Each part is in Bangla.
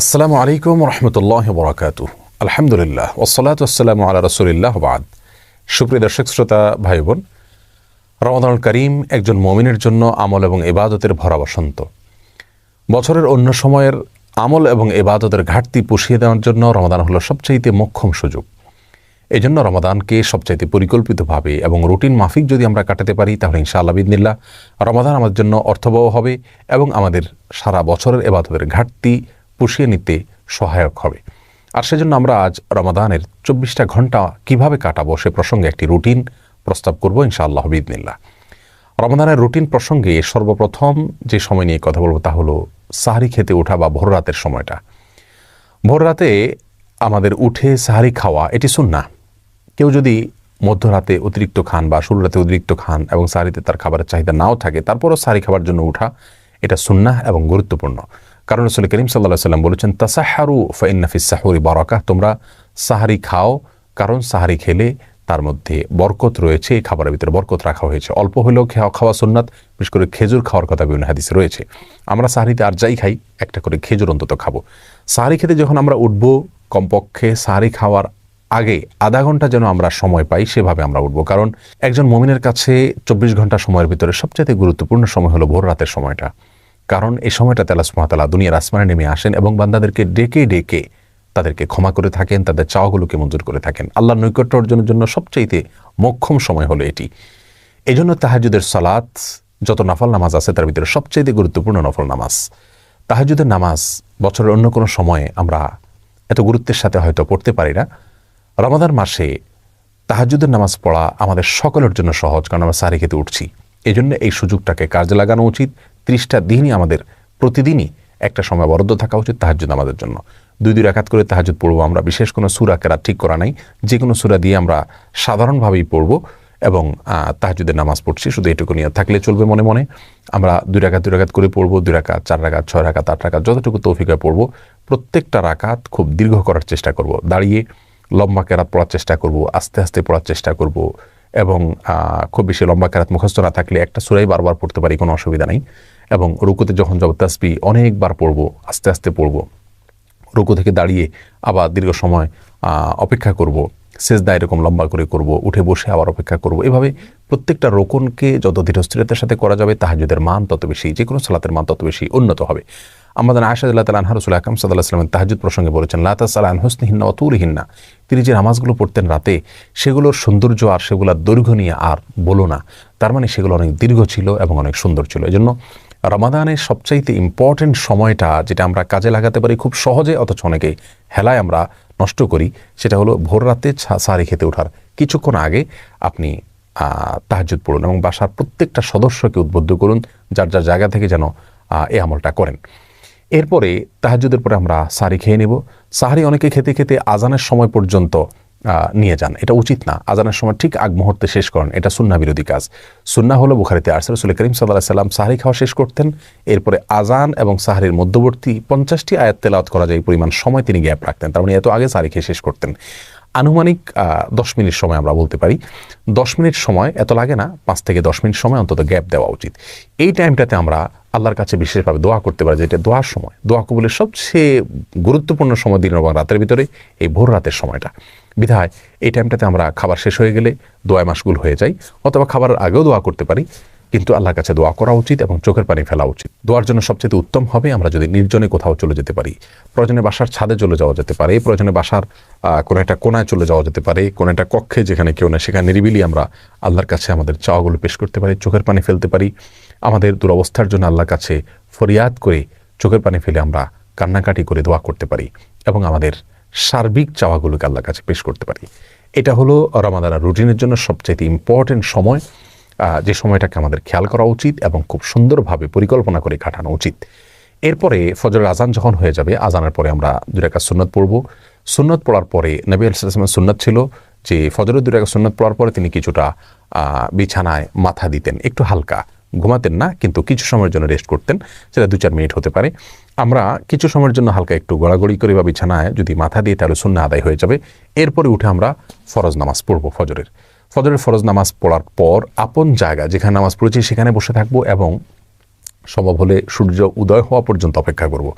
আসসালামু আলাইকুম রহমতুল্লাহ বরাকাতুহ। আলহামদুলিল্লাহ ওয়াসসালাতু ওয়াসসালামু আলা রাসূলিল্লাহ বাদ। সুপ্রিয় দর্শক শ্রোতা ভাই বোন, রমাদানুল কারীম একজন মুমিনের জন্য আমল এবং ইবাদতের ভরা বসন্ত। বছরের অন্য সময়ের আমল এবং ইবাদতের ঘাটতি পুষিয়ে দেওয়ার জন্য রমাদান হলো সবচাইতে মোক্ষম সুযোগ। এই জন্য রমাদানকে সবচাইতে পরিকল্পিতভাবে এবং রুটিন মাফিক যদি আমরা কাটাতে পারি, তাহলে ইনশাআল্লাহ বিইذনিল্লাহ রমাদান আমাদের জন্য অর্থবহ হবে এবং আমাদের সারা বছরের ইবাদতের ঘাটতি পুষিয়ে নিতে সহায়ক হবে। আর সেজন্য আমরা আজ রমাদানের 24টা ঘন্টা কিভাবে কাটাবো সে প্রসঙ্গে একটি রুটিন প্রস্তাব করব ইনশাআল্লাহ বিইذনিল্লাহ। রমাদানের রুটিন প্রসঙ্গে সর্বপ্রথম যে সময় নিয়ে কথা বলবো তা হলো সাহরি খেতে ওঠা বা ভোর রাতের সময়টা। ভোর রাতে আমাদের উঠে সাহরি খাওয়া এটি সুন্নাহ। কেউ যদি মধ্যরাতে অতিরিক্ত খান বা শুরু রাতে অতিরিক্ত খান এবং সাহরিতে তার খাবারের চাহিদা নাও থাকে, তারপরও সাহরি খাবার জন্য উঠা এটা সুন্নাহ এবং গুরুত্বপূর্ণ। কারণ রাসূল করিম সাল্লাল্লাহু আলাইহি ওয়াসাল্লাম বলেছেন, তাসাহহারু ফাইন্না ফিস সাহুরি বারাকাহ, তোমরা সাহরি খাও কারণ সাহরি খেলে তার মধ্যে বরকত রয়েছে, এই খাবারের ভিতরে বরকত রাখা হয়েছে। অল্প হলেও খাওয়া সুন্নাত, বিশেষ করে খেজুর খাওয়ার কথা বিভিন্ন হাদিসে রয়েছে। আমরা সাহরিতে আর যাই খাই একটা করে খেজুর অন্তত খাবো। সাহরি খেতে যখন আমরা উঠবো, কমপক্ষে সাহরি খাওয়ার আগে আধা ঘন্টা যেন আমরা সময় পাই, সেভাবে আমরা উঠবো। কারণ একজন মুমিনের কাছে 24 ঘন্টা সময়ের ভিতরে সবচেয়ে গুরুত্বপূর্ণ সময় হলো ভোর রাতের সময়টা। কারণ এই সময়টাতে আল্লাহ সুবহানাহু ওয়া তাআলা দুনিয়ার আসমানে নেমে আসেন এবং বান্দাদেরকে ডেকে ডেকে তাদেরকে ক্ষমা করে থাকেন, তাদের চাওয়াগুলোকে মঞ্জুর করে থাকেন। আল্লাহর নৈকট্য অর্জনের জন্য সবচাইতে মোক্ষম সময় হলো এটি। এই জন্য তাহাজ্জুদের সালাত, যত নফল নামাজ আছে তার ভিতরে সবচাইতে গুরুত্বপূর্ণ নফল নামাজ। তাহাজ্জুদের নামাজ বছরের অন্য কোনো সময়ে আমরা এত গুরুত্বের সাথে হয়তো পড়তে পারি না। রমাদান মাসে তাহাজ্জুদের নামাজ পড়া আমাদের সকলের জন্য সহজ, কারণ আমরা সাহরি খেতে উঠছি। এই জন্য এই সুযোগটাকে কাজে লাগানো উচিত। 30টা দিনই আমাদের প্রতিদিনই একটা সময় বরাদ্দ থাকা উচিত তাহাজ্জুদ নামাজের জন্য। 2 রাকাত করে তাহাজ্জুদ পড়বো আমরা। বিশেষ কোনো সূরা কেরাত ঠিক করা নাই, যে কোনো সূরা দিয়ে আমরা সাধারণভাবেই পড়বো এবং তাহাজ্জুদের নামাজ পড়ছি, শুধু এটুকু নিয়ে থাকলে চলবে। মনে মনে আমরা 2 রাকাত করে পড়বো, 2 রাকাত, 4 রাকাত, 6 রাকাত, 8 রাকাত, যতটুকু তৌফিক হয় পড়বো। প্রত্যেকটা রাকাত খুব দীর্ঘ করার চেষ্টা করব, দাঁড়িয়ে লম্বা কেরাত পড়ার চেষ্টা করব, আস্তে আস্তে পড়ার চেষ্টা করব এবং খুব বেশি লম্বা কেরাত মুখস্থ না থাকলে একটা সূরাই বারবার পড়তে পারি, কোনো অসুবিধা নেই। এবং রুকুতে যখন যাব তাসবিহ অনেকবার পড়বো, আস্তে আস্তে পড়বো। রুকু থেকে দাঁড়িয়ে আবার দীর্ঘ সময় অপেক্ষা করব, সেজদা এরকম লম্বা করে করব, উঠে বসে আবার অপেক্ষা করব। এভাবে প্রত্যেকটা রোকনকে যত ধীরস্থিরতার সাথে করা যাবে, তাহাজ্জুদের মান তত বেশি, যে কোনো সালাতের মান তত বেশি উন্নত হবে। আমাদের আয়েশা রাদিয়াল্লাহু তাআলা আনহা রাসূল আকরাম সাল্লাল্লাহু আলাইহি ওয়াসাল্লাম তাহাজ্জুদ প্রসঙ্গে বলেছেন, লা তাসআল আন হুসনিহিন্না ওয়া তুলিহিন্না, তিনি যে নামাজগুলো পড়তেন রাতে, সেগুলোর সৌন্দর্য আর সেগুলোর দৈর্ঘ্য নিয়ে আর বলো না। তার মানে সেগুলো অনেক দীর্ঘ ছিল এবং অনেক সুন্দর ছিল। এজন্য রমাদানের সবচাইতে ইম্পর্টেন্ট সময়টা যেটা আমরা কাজে লাগাতে পারি খুব সহজে, অথচ অনেকে হেলায় আমরা নষ্ট করি, সেটা হলো ভোর রাতে সাহরি খেতে ওঠার কিছুক্ষণ আগে আপনি তাহাজ্জুদ পড়ুন এবং বাসার প্রত্যেকটা সদস্যকে উদ্বুদ্ধ করুন যার যার জায়গা থেকে যেন এই আমলটা করেন। এরপরে তাহাজ্জুদের পরে আমরা সাহরি খেয়ে নেব। সাহরি অনেকে খেতে খেতে আজানের সময় পর্যন্ত নিয়ে যান, এটা উচিত না। আজানের সময় ঠিক আগ মুহূর্তে শেষ করেন, এটা সুন্নাহ বিরোধী কাজ। সুন্নাহ হলো বুখারীতে আসছে, রাসূল করিম সাল্লাল্লাহু আলাইহি ওয়াসাল্লাম সাহরি খাওয়া শেষ করতেন, এরপরে আজান এবং সাহরির মধ্যবর্তী 50টি আয়াত তেলাওয়াত করা যায় পরিমাণ সময় তিনি গ্যাপ রাখতেন। তার মানে এত আগে সাহরি খেয়ে শেষ করতেন। আনুমানিক 10 মিনিট সময় আমরা বলতে পারি। 10 মিনিট সময় এত লাগে না, 5 থেকে 10 মিনিট সময় অন্তত গ্যাপ দেওয়া উচিত। এই টাইমটাতে আমরা আল্লাহর কাছে বিশেষভাবে দোয়া করতে পারি, যেটা দোয়ার সময়, দোয়া কবুলের সবচেয়ে গুরুত্বপূর্ণ সময় দিন এবং রাতের ভিতরে এই ভোর রাতের সময়টা। বিধায় এই টাইমটাতে আমরা খাবার শেষ হয়ে গেলে দোয়ায় মাশগুল হয়ে যাই, অথবা খাবারের আগেও দোয়া করতে পারি, কিন্তু আল্লাহর কাছে দোয়া করা উচিত এবং চোখের পানি ফেলা উচিত। দোয়ার জন্য সবচেয়ে উত্তম হবে আমরা যদি নির্জনে কোথাও চলে যেতে পারি। প্রয়োজনে বাসার ছাদে চলে যাওয়া যেতে পারে, প্রয়োজনে বাসার কোনো একটা কোনায় চলে যাওয়া যেতে পারে, কোনো একটা কক্ষে যেখানে কেউ নেই, সেখানে নিরিবিলি আমরা আল্লাহর কাছে আমাদের চাওয়াগুলো পেশ করতে পারি, চোখের পানি ফেলতে পারি। আমাদের দুরবস্থার জন্য আল্লাহর কাছে ফরিয়াদ করে চোখের পানি ফেলে আমরা কান্নাকাটি করে দোয়া করতে পারি এবং আমাদের সার্বিক চাওয়াগুলোকে আল্লাহর কাছে পেশ করতে পারি। এটা হলো রমাদানের রুটিনের জন্য সবচেয়ে ইম্পর্টেন্ট সময়, যে সময়টাকে আমাদের খেয়াল করা উচিত এবং খুব সুন্দরভাবে পরিকল্পনা করে কাটানো উচিত। এরপরে ফজরের আজান যখন হয়ে যাবে, আজানের পরে আমরা 2 রাকাত সুন্নাত পড়ব। সুন্নাত পড়ার পরে নবী আলাইহিস সালামের সুন্নাত ছিল যে ফজরের 2 রাকাত সুন্নাত পড়ার পরে তিনি কিছুটা বিছানায় মাথা দিতেন, একটু হালকা, ঘুমাতেন না, কিন্তু কিছু সময়ের জন্য রেস্ট করতেন, সেটা 2-4 মিনিট হতে পারে। আমরা কিছু সময়ের জন্য হালকা একটু গড়াগড়ি করে বা বিছানায় যদি মাথা দিয়ে, তাহলে সুন্নাহ আদায় হয়ে যাবে। এরপরে উঠে আমরা ফরজ নামাজ পড়ব। ফজরের ফরজ নামাজ পড়ার পর আপন জায়গা যেখানে নামাজ পড়েছি সেখানে বসে থাকবো এবং সম্ভব হলে সূর্য উদয় হওয়া পর্যন্ত অপেক্ষা করব।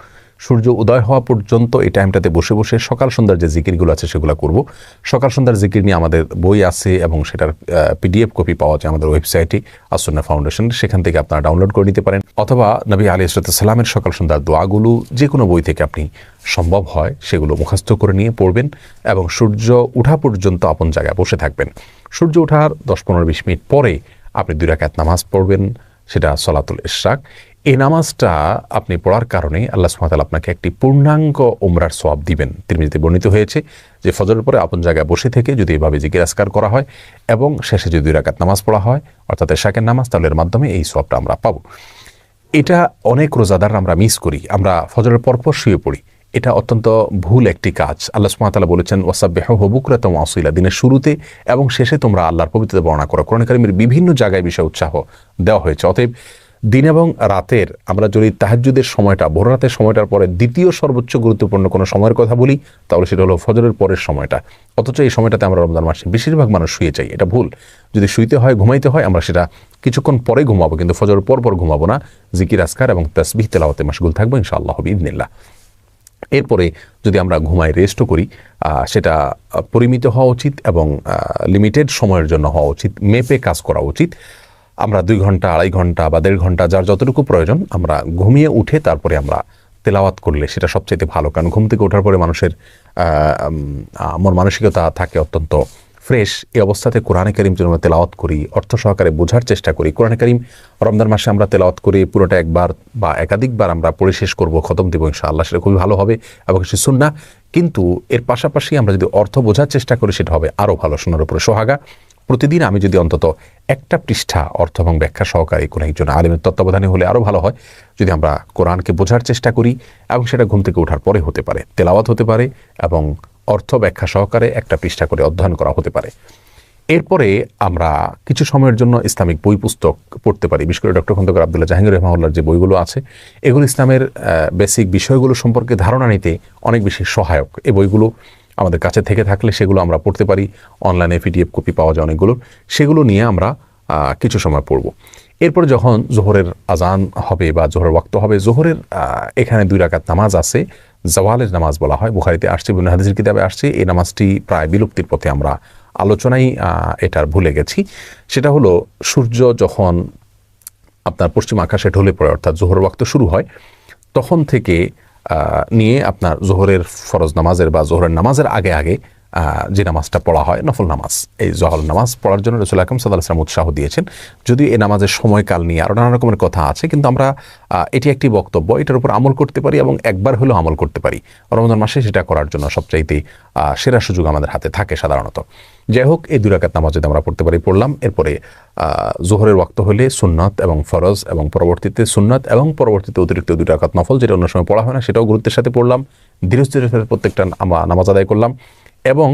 সূর্য উদয় হওয়া পর্যন্ত এই টাইমটাতে বসে বসে সকাল সন্ধ্যার যে জিকিরগুলো আছে সেগুলো করব। সকাল সন্ধ্যার জিকির নিয়ে আমাদের বই আছে এবং সেটার PDF কপি পাওয়া যায় আমাদের ওয়েবসাইটে আসুন্নাহ ফাউন্ডেশন, সেখান থেকে আপনারা ডাউনলোড করে নিতে পারেন। অথবা নবী আলাইহিস সালামের সকাল সন্ধ্যার দোয়াগুলো যে কোনো বই থেকে আপনি সম্ভব হয় সেগুলো মুখস্থ করে নিয়ে পড়বেন এবং সূর্য ওঠা পর্যন্ত আপন জায়গায় বসে থাকবেন। সূর্য ওঠার 10-15-20 মিনিট পরে আপনি 2 রাকাত নামাজ পড়বেন, সেটা সলাতুল ইশরাক। এই নামাজটা আপনি পড়ার কারণে আল্লাহ সুবহানাহু ওয়া তাআলা আপনাকে একটি পূর্ণাঙ্গ উমরার সওয়াব দিবেন। তিরমিজিতে বর্ণিত হয়েছে যে ফজরের পরে আপন জায়গায় বসে থেকে যদি এভাবে জিকির আজকার করা হয় এবং শেষে যদি 2 রাকাত নামাজ পড়া হয় অর্থাৎ ইশরাকের নামাজ, তাহলে এর মাধ্যমে এই সওয়াবটা আমরা পাবো। এটা অনেক রোজাদার আমরা মিস করি, আমরা ফজরের পরপর শুয়ে পড়ি। এটা অত্যন্ত ভুল একটি কাজ। আল্লাহ সুবহানাহু ওয়া তাআলা বলেছেন ওয়াসাব্বিহুহু বুকরাতান ওয়া আসীলা, দিনের শুরুতে এবং শেষে তোমরা আল্লাহর পবিত্রতা বর্ণনা করো। কোরআন কারীমের বিভিন্ন জায়গায় বিষয় উৎসাহ দেওয়া হয়েছে। অতএব দিন এবং রাতের আমরা যদি তাহাজ্জুদের সময়টা, ভোর রাতের সময়টার পরে দ্বিতীয় সর্বোচ্চ গুরুত্বপূর্ণ কোনো সময়ের কথা বলি তাহলে সেটা হলো ফজরের পরের সময়টা। অথচ এই সময়টাতে আমরা রমজান মাসে বেশিরভাগ মানুষ শুয়ে যাই, এটা ভুল। যদি শুইতে হয়, ঘুমাইতে হয়, আমরা সেটা কিছুক্ষণ পরে ঘুমাবো, কিন্তু ফজরের পর ঘুমাবো না। জিকির আজকার এবং তাসবিহ তেলাওয়াতে মাশগুল থাকবো ইনশাআল্লাহ বিইذনিল্লাহ। এরপরে যদি আমরা ঘুমাই, রেস্টও করি, সেটা পরিমিত হওয়া উচিত এবং লিমিটেড সময়ের জন্য হওয়া উচিত, মেপে কাজ করা উচিত। আমরা 2 ঘন্টা, 2.5 ঘন্টা বা 1.5 ঘন্টা যার যতটুকু প্রয়োজন আমরা ঘুমিয়ে উঠে তারপরে আমরা তেলাওয়াত করলে সেটা সবচেয়ে ভালো। কারণ ঘুম থেকে ওঠার পরে মানুষের মন মানসিকতা থাকে অত্যন্ত ফ্রেশ। এই অবস্থাতে কোরআনে কারীম যদি আমরা তেলাওয়াত করি, অর্থ সহকারে বোঝার চেষ্টা করি, কোরআনে কারীম রমজান মাসে আমরা তেলাওয়াত করি পুরোটা একবার বা একাধিকবার আমরা পড়ে শেষ করব, খতম দেব ইনশাআল্লাহ, সেটা খুবই ভালো হবে এবং সে সুন্নাহ। কিন্তু এর পাশাপাশি আমরা যদি অর্থ বোঝার চেষ্টা করি সেটা হবে আরও ভালো, শোনার উপরে সোহাগা। প্রতিদিন আমি যদি অন্তত একটা পৃষ্ঠা অর্থ এবং ব্যাখ্যা সহকারে কোনো একজন আলেমের তত্ত্বাবধানে হলে আরও ভালো হয়। যদি আমরা কোরআনকে বোঝার চেষ্টা করি এবং সেটা ঘুম থেকে ওঠার পরে হতে পারে, তেলাওয়াত হতে পারে এবং অর্থ ব্যাখ্যা সহকারে একটা পৃষ্ঠা করে অধ্যয়ন করা হতে পারে। এরপরে আমরা কিছু সময়ের জন্য ইসলামিক বই পুস্তক পড়তে পারি। বিশেষ করে ডক্টর খন্দকার আব্দুল্লাহ জাহাঙ্গীর রাহিমাহুল্লাহর যে বইগুলো আছে এগুলো ইসলামের বেসিক বিষয়গুলো সম্পর্কে ধারণা নিতে অনেক বেশি সহায়ক। এই বইগুলো আমাদের কাছে থেকে থাকলে সেগুলো আমরা পড়তে পারি। অনলাইনে PDF কপি পাওয়া যায় অনেকগুলো, সেগুলো নিয়ে আমরা কিছু সময় পড়ব। এরপর যখন জোহরের আজান হবে বা জোহরের ওয়াক্ত হবে, জোহরের এখানে 2 রাকাত নামাজ আছে, জাওয়ালের নামাজ বলা হয়, বুখারীতে আসছে, বিভিন্ন হাদিসের কিতাবে আসছে। এই নামাজটি প্রায় বিলুপ্তির পথে, আমরা আলোচনায় এটার ভুলে গেছি। সেটা হলো সূর্য যখন আপনার পশ্চিম আকাশে ঢলে পড়ে অর্থাৎ জোহরের ওয়াক্ত শুরু হয় তখন থেকে নিয়ে আপনার জোহরের ফরজ নামাজের বা জোহরের নামাজের আগে আগে যে নামাজটা পড়া হয় নফল নামাজ, এই জহর নামাজ পড়ার জন্য রাসূল আকরাম সাল্লাল্লাহু আলাইহি ওয়াসাল্লাম উৎসাহ দিয়েছেন। যদিও এই নামাজের সময়কাল নিয়ে আরও নানা রকমের কথা আছে, কিন্তু আমরা এটি একটি বক্তব্য, এটার উপর আমল করতে পারি এবং একবার হলেও আমল করতে পারি। রমজান মাসে সেটা করার জন্য সবচাইতে সেরা সুযোগ আমাদের হাতে থাকে সাধারণত। যাই হোক, এই 2 রাকাত নামাজ যদি আমরা পড়তে পারি পড়লাম। এরপরে জোহরের ওয়াক্ত হলে সুন্নাত এবং ফরজ এবং পরবর্তীতে সুন্নাত এবং পরবর্তীতে অতিরিক্ত 2 রাকাত নফল, যেটা অন্য সময় পড়া হয় না, সেটাও গুরুত্বের সাথে পড়লাম। ধীরে ধীরে প্রত্যেকটা নামাজ আদায় করলাম এবং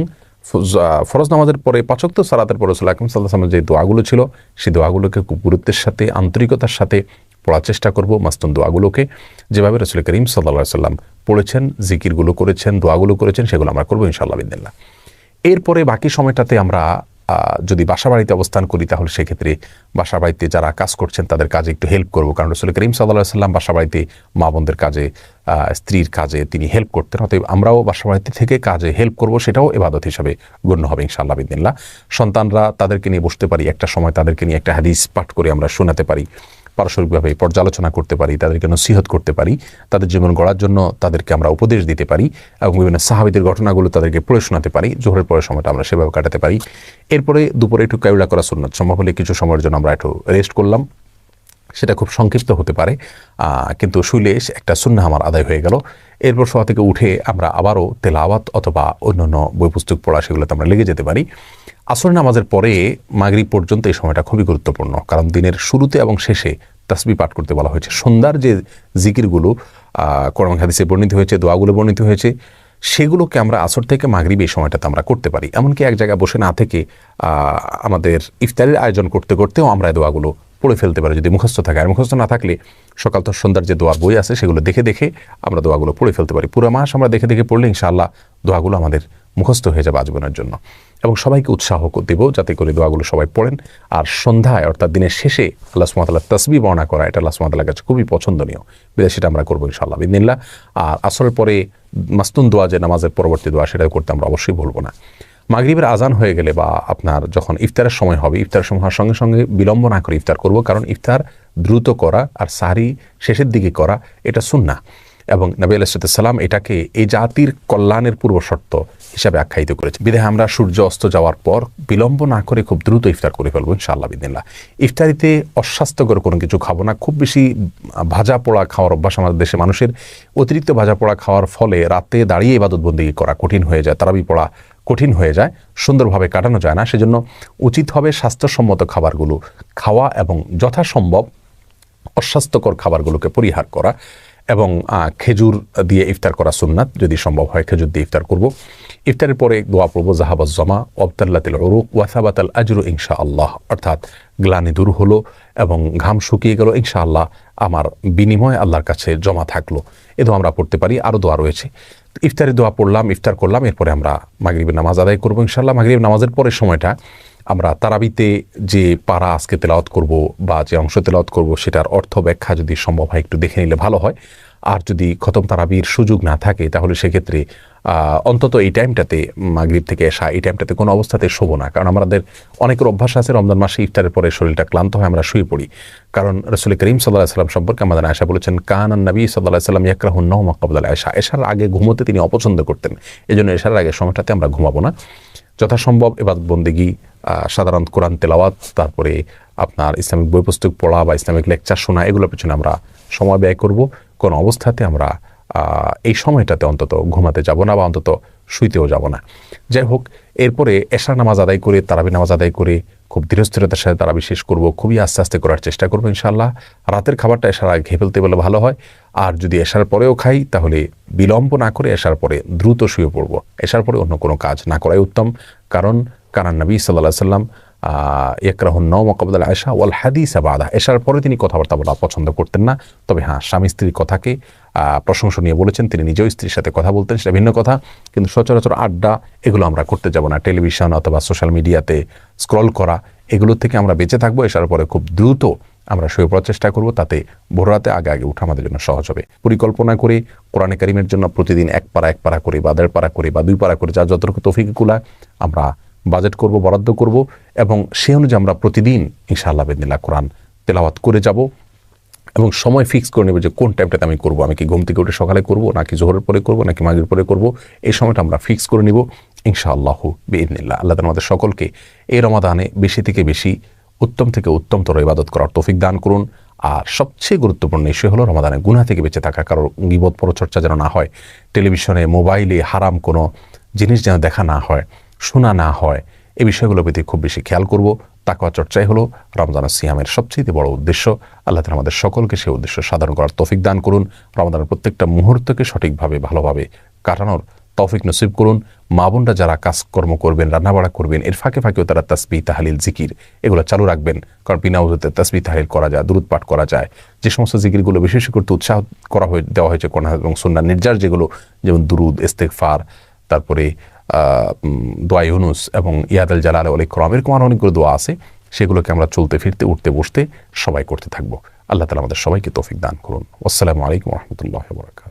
ফরজ নামাজের পরে 5 ওয়াক্ত সালাতের পরে রাসূল আকরাম সাল্লাল্লাহু আলাইহি ওয়াসাল্লাম যে দোয়াগুলো ছিল সেই দোয়াগুলোকে খুব গুরুত্বের সাথে, আন্তরিকতার সাথে পড়ার চেষ্টা করব। মাসতুন দোয়াগুলোকে যেভাবে রাসূল করিম সাল্লাল্লাহু আলাইহি ওয়াসাল্লাম পড়েছেন, জিকিরগুলো করেছেন, দোয়াগুলো করেছেন, সেগুলো আমরা করবো ইনশাআল্লাহ বিইذনিল্লাহ। এরপরে বাকি সময়টাতে আমরা যদি বাসা বাড়িতে অবস্থান করি তাহলে সেক্ষেত্রে বাসা বাড়িতে যারা কাজ করছেন তাদের কাজে একটু হেল্প করব। কারণ রাসূল করিম সাল্লাল্লাহু আলাইহি ওয়াসাল্লাম বাসা বাড়িতে মা বোনদের কাজে, স্ত্রীর কাজে তিনি হেল্প করতেন। অতএব আমরাও বাসা বাড়িতে থেকে কাজে হেল্প করব, সেটাও ইবাদত হিসাবে গণ্য হবে ইনশাআল্লাহ বিইذনিল্লাহ। সন্তানরা তাদেরকে নিয়ে বসতে পারি, একটা সময় তাদেরকে নিয়ে একটা হাদিস পাঠ করে আমরা শোনাতে পারি, পারস্পরিকভাবে পর্যালোচনা করতে পারি, তাদেরকে নসিহত করতে পারি, তাদের জীবন গড়ার জন্য তাদেরকে আমরা উপদেশ দিতে পারি এবং বিভিন্ন সাহাবীদের ঘটনাগুলো তাদেরকে পড়ে শোনাতে পারি। জোহরের পরের সময়টা আমরা সেভাবে কাটাতে পারি। এরপরে দুপুরে একটু কায়ুলা করা সুন্নাত, সম্ভব হলে কিছু সময়ের জন্য আমরা একটু রেস্ট করলাম। সেটা খুব সংক্ষিপ্ত হতে পারে, কিন্তু শুইলে একটা সুন্নাহ আমার আদায় হয়ে গেল। এরপর শোয়া থেকে উঠে আমরা আবারও তেলাওয়াত অথবা অন্যান্য বই পুস্তক পড়া সেগুলোতে আমরা লেগে যেতে পারি। আসর নামাজের পরে মাগরিব পর্যন্ত এই সময়টা খুবই গুরুত্বপূর্ণ, কারণ দিনের শুরুতে এবং শেষে তাসবিহ পাঠ করতে বলা হয়েছে। সন্ধ্যার যে জিকিরগুলো কোরআন হাদিসে বর্ণিত হয়েছে, দোয়াগুলো বর্ণিত হয়েছে, সেগুলোকে আমরা আসর থেকে মাগরিব এই সময়টাতে আমরা করতে পারি। এমনকি এক জায়গায় বসে না থেকে আমাদের ইফতারের আয়োজন করতে করতেও আমরা এই দোয়াগুলো পড়ে ফেলতে পারি যদি মুখস্থ থাকে। আর মুখস্থ না থাকলে সকাল তো সন্ধ্যার যে দোয়ার বই আছে সেগুলো দেখে দেখে আমরা দোয়াগুলো পড়ে ফেলতে পারি। পুরো মাস আমরা দেখে দেখে পড়লে ইনশাআল্লাহ দোয়াগুলো আমাদের মুখস্থ হয়ে যাবে আজীবনের জন্য। এবং সবাইকে উৎসাহ দেব যাতে করে দোয়াগুলো সবাই পড়েন। আর সন্ধ্যায় অর্থাৎ দিনের শেষে আল্লাহ সুবহানাহু ওয়া তাআলার তাসবিহ বর্ণনা করা, এটা আল্লাহ সুবহানাহু ওয়া তাআলার কাছে খুবই পছন্দনীয়, বিধায় সেটা আমরা করবো ইনশাআল্লাহ বিইذنিল্লাহ। আর আসরের পরে মাসনুন দোয়া, যে নামাজের পরবর্তী দোয়া, সেটা করতে আমরা অবশ্যই ভুলবো না। মাগরিবের আজান হয়ে গেলে বা আপনার যখন ইফতারের সময় হবে, ইফতারের সময় হওয়ার সঙ্গে সঙ্গে বিলম্ব না করে ইফতার করব, কারণ ইফতার দ্রুত করা আর সাহরি শেষের দিকে করা এটা সুন্নাহ, এবং নবী আলাইহিস সালাম এটাকে এই জাতির কল্যাণের পূর্ব শর্ত হিসাবে আখ্যায়িত করেছে। বিধায় আমরা সূর্য অস্ত যাওয়ার পর বিলম্ব না করে খুব দ্রুত ইফতার করে ফেলবো ইনশাআল্লাহ বিইذنিল্লাহ। ইফতারিতে অস্বাস্থ্যকর কোনো কিছু খাবো না। খুব বেশি ভাজা পোড়া খাওয়ার অভ্যাস আমাদের দেশে মানুষের। অতিরিক্ত ভাজা পোড়া খাওয়ার ফলে রাতে দাঁড়িয়ে ইবাদত বন্দেগী করা কঠিন হয়ে যায়, তারাবি পড়া কঠিন হয়ে যায়, সুন্দরভাবে কাটানো যায় না। সেজন্য উচিত হবে স্বাস্থ্যসম্মত খাবারগুলো খাওয়া এবং যথাসম্ভব অস্বাস্থ্যকর খাবারগুলোকে পরিহার করা, এবং খেজুর দিয়ে ইফতার করা সুন্নাত, যদি সম্ভব হয় খেজুর দিয়ে ইফতার করব। ইফতারের পরে দোয়া পড়ব জাহাবাজ জমা ওয়াবতাল্লাতিল উরুক ওয়া সাবাতাল আজরু ইনশাআল্লাহ, অর্থাৎ গ্লানি দূর হলো এবং ঘাম শুকিয়ে গেল, ইনশাআল্লাহ আমার বিনিময় আল্লাহর কাছে জমা থাকলো। এ দোয়া আমরা পড়তে পারি। আরও দোয়া রয়েছে। ইফতারের দোয়া পড়লাম, ইফতার করলাম, এরপরে আমরা মাগরিবের নামাজ আদায় করবো ইনশাআল্লাহ। মাগরিব নামাজের পরের সময়টা আমরা তারাবিতে যে পারা আজকে তেলাওয়াত করব বা যে অংশ তেলাওয়াত করব, সেটার অর্থ ব্যাখ্যা যদি সম্ভব হয় একটু দেখে নিলে ভালো হয়। আর যদি খতম তারাবির সুযোগ না থাকে, তাহলে সেক্ষেত্রে অন্তত এই টাইমটাতে, মাগরিব থেকে এশা, এই টাইমটাতে কোনো অবস্থাতে শোবো না। কারণ আমাদের অনেকের অভ্যাস আছে রমজান মাসে ইফতারের পরে শরীরটা ক্লান্ত হয়, আমরা শুয়ে পড়ি। কারণ রাসূল করিম সাল্লাল্লাহু আলাইহি ওয়াসাল্লাম সম্পর্কে আমাদের আয়েশা বলেছেন, কানান নবী সাল্লাল্লাহু আলাইহি ওয়াসাল্লাম ইয়াকরাহুন নাওমা ক্বাবলা আয়েশা, এশার আগে ঘুমোতে তিনি অপছন্দ করতেন। এজন্য এশার আগে সময়টাতে আমরা ঘুমাবো না। যথাসম্ভব ইবাদত বন্দেগী, সাধারণ কোরআন তেলাওয়াত, তারপরে আপনার ইসলামিক বই পুস্তক পড়া বা ইসলামিক লেকচার শোনা, এগুলোর পিছনে আমরা সময় ব্যয় করব। কোনো অবস্থাতে আমরা এই সময়টাতে অন্তত ঘুমাতে যাব না বা অন্তত শুইতেও যাব না। যাই হোক, এরপরে এশার নামাজ আদায় করে, তারাবি নামাজ আদায় করে খুব ধীরস্থিরতার সাথে তারাবি শেষ করব। খুবই আস্তে আস্তে করার চেষ্টা করবো ইনশাআল্লাহ। রাতের খাবারটা এশার আগে খেয়ে ফেলতে বলে ভালো হয়। আর যদি এশার পরেও খাই, তাহলে বিলম্ব না করে এশার পরে দ্রুত শুয়ে পড়ব। এশার পরে অন্য কোনো কাজ না করাই উত্তম। কারণ কানান নবী সাল্লাল্লাহু আলাইহি ওয়াসাল্লাম ইয়াকরাহুন নাওমা ক্বাবলা আয়েশা ওয়াল হাদিসা বাদা, এশার পরে তিনি কথাবার্তা বলা পছন্দ করতেন না। তবে হ্যাঁ, স্বামী স্ত্রীর কথাকে প্রশংসনীয় বলেছেন, তিনি নিজেও স্ত্রীর সাথে কথা বলতেন, সেটা ভিন্ন কথা। কিন্তু সচরাচর আড্ডা, এগুলো আমরা করতে যাব না। টেলিভিশন অথবা সোশ্যাল মিডিয়াতে স্ক্রল করা, এগুলো থেকে আমরা বেঁচে থাকবো। এশার পরে খুব দ্রুত আমরা শুয়ে পড়ার চেষ্টা করব, তাতে ভোররাতে আগে আগে উঠা আমাদের জন্য সহজ হবে। পরিকল্পনা করে কোরআনে কারিমের জন্য প্রতিদিন এক পারা করে বা 1.5 পারা করে বা 2 পারা করে, যা যতটুকু তৌফিক কুলায় আমরা বাজেট করব, বরাদ্দ করব, এবং সেই অনুযায়ী আমরা প্রতিদিন ইনশাআল্লাহ বিইذنিল্লাহ কোরআন তেলাওয়াত করে যাব। এবং সময় ফিক্স করে নেব যে কোন টাইমটাতে আমি করব। আমি কি ঘুম থেকে উঠে সকালে করব, নাকি জোহরের পরে করব, নাকি মাগরিবের পরে করব, এই সময়টা আমরা ফিক্স করে নিব ইনশাআল্লাহ বিইذنিল্লাহ। আল্লাহ তাআলা আমাদের সকলকে এই রমাদানে বেশি থেকে বেশি, উত্তম থেকে উত্তমতর ইবাদত করার তৌফিক দান করুন। আর সবচেয়ে গুরুত্বপূর্ণ বিষয় হলো রমাদানে গুনাহ থেকে বেঁচে থাকা, কারোর গীবত পরচর্চা যেন না হয়, টেলিভিশনে মোবাইলে হারাম কোনো জিনিস যেন দেখা না হয়, শোনা না হয়, এই বিষয়গুলোর প্রতি খুব বেশি খেয়াল করব। তাকওয়া চর্চাই হলো রমজানের সিয়ামের সবচেয়ে বড় উদ্দেশ্য। আল্লাহ তাআলা আমাদের সকলকে সেই উদ্দেশ্য সাধন করার তৌফিক দান করুন। রমজানের প্রত্যেকটা মুহূর্তকে সঠিকভাবে ভালোভাবে কাটানোর তৌফিক নসিব করুন। মা বোনরা যারা কাজকর্ম করবেন, রান্নাবাড়া করবেন, এর ফাঁকে ফাঁকেও তারা তাসবিহ, তাহলিল, জিকির এগুলো চালু রাখবেন। কারণ বিনা উযুতে তাসবিহ তাহলিল করা যায়, দুরূদ পাঠ করা যায়। যে সমস্ত জিকিরগুলো বেশি বেশি করতে উৎসাহ দেওয়া হয়েছে কোরআন এবং সুন্নাহ নির্যাস, যেগুলো যেমন দুরুদ, ইস্তেগফার, তারপরে দোয়া ইউনুস এবং ইয়াদাল জালাল ওয়াল ইকরাম, এরকম আরও অনেকগুলো দোয়া আছে। সেগুলোকে আমরা চলতে ফিরতে, উঠতে বসতে সবাই করতে থাকবো। আল্লাহ তাআলা আমাদের সবাইকে তৌফিক দান করুন। আসসালামু আলাইকুম ওয়া রাহমাতুল্লাহি ওয়া বারাকাতুহু।